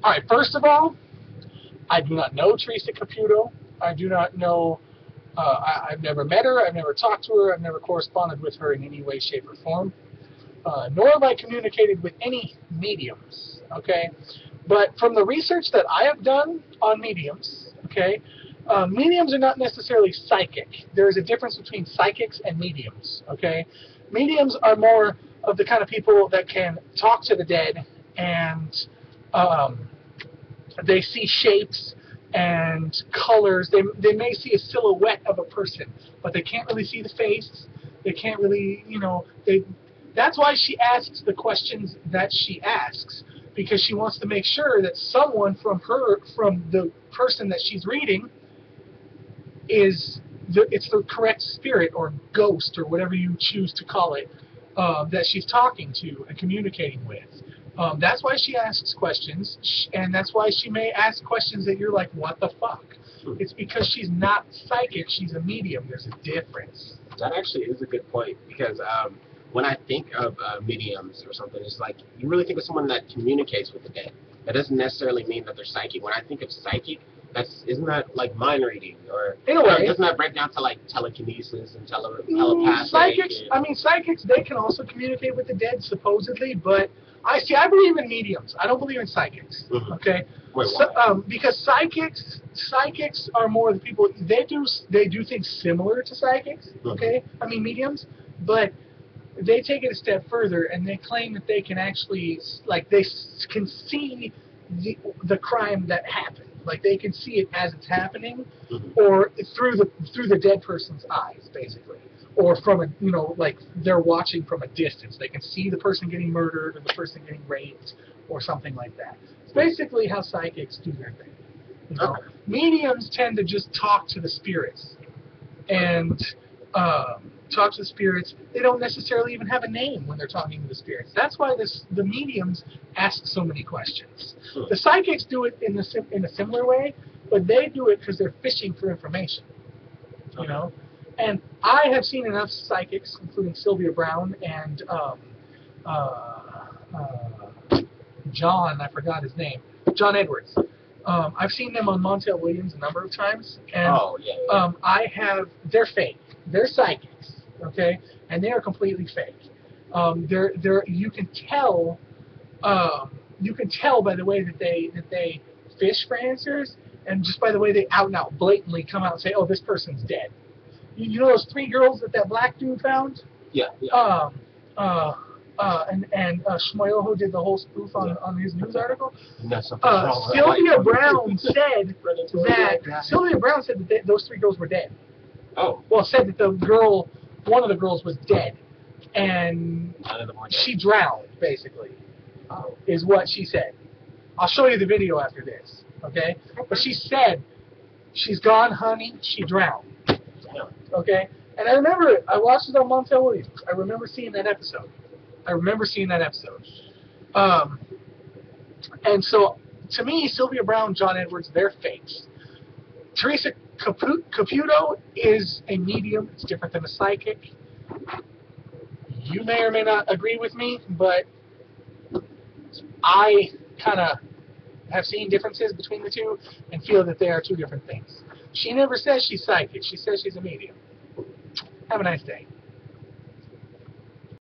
All right, first of all, I do not know Teresa Caputo. I do not know. I've never met her. I've never talked to her. I've never corresponded with her in any way, shape, or form. Nor have I communicated with any mediums. Okay, but from the research that I have done on mediums, okay, mediums are not necessarily psychic. There is a difference between psychics and mediums. Okay, mediums are more of the kind of people that can talk to the dead and um, they see shapes and colors. They may see a silhouette of a person, but they can't really see the face. They can't really, That's why she asks the questions that she asks, because she wants to make sure that someone from the person that she's reading, it's the correct spirit or ghost or whatever you choose to call it that she's talking to and communicating with. That's why she asks questions, and that's why she may ask questions that you're like, what the fuck? It's because she's not psychic, she's a medium. There's a difference. That actually is a good point, because when I think of mediums or something, it's like, you really think of someone that communicates with the dead. That doesn't necessarily mean that they're psychic. When I think of psychic, isn't that like mind reading, or in a way, doesn't that break down to like telekinesis and telepathy? Psychics, they can also communicate with the dead supposedly, but I believe in mediums. I don't believe in psychics. Mm-hmm. Okay, wait, why? because psychics are more the people they do things similar to psychics. Okay, mm-hmm. Mediums, but they take it a step further and they claim that they can actually, like, they can see the crime that happened. Like, they can see it as it's happening, mm-hmm. or through the dead person's eyes, basically, or from like they're watching from a distance. They can see the person getting murdered or the person getting raped or something like that. It's basically how psychics do their thing. Okay. Mediums tend to just talk to the spirits and talk to the spirits. They don't necessarily even have a name when they're talking to the spirits. That's why the mediums ask so many questions. Sure. The psychics do it in a similar way, but they do it because they're fishing for information. You know, and I have seen enough psychics, including Sylvia Brown and John. I forgot his name. John Edwards. I've seen them on Montel Williams a number of times, and they're fake. They're psychics, okay, and they are completely fake. You can tell by the way that they fish for answers, and just by the way they out and out blatantly come out and say, "Oh, this person's dead." You know those 3 girls that black dude found? Yeah. And Shmoyoho did the whole spoof on his news article. Sylvia Brown said that those 3 girls were dead. Oh. Well, said that one of the girls was dead, and she drowned, basically, is what she said. I'll show you the video after this, okay? But she said, "She's gone, honey, she drowned." Okay? And I watched it on Montel Williams. I remember seeing that episode. And so, to me, Sylvia Brown, John Edwards, they're fakes. Teresa Caputo is a medium. It's different than a psychic. You may or may not agree with me, but I kind of have seen differences between the two and feel that they are 2 different things. She never says she's psychic. She says she's a medium. Have a nice day.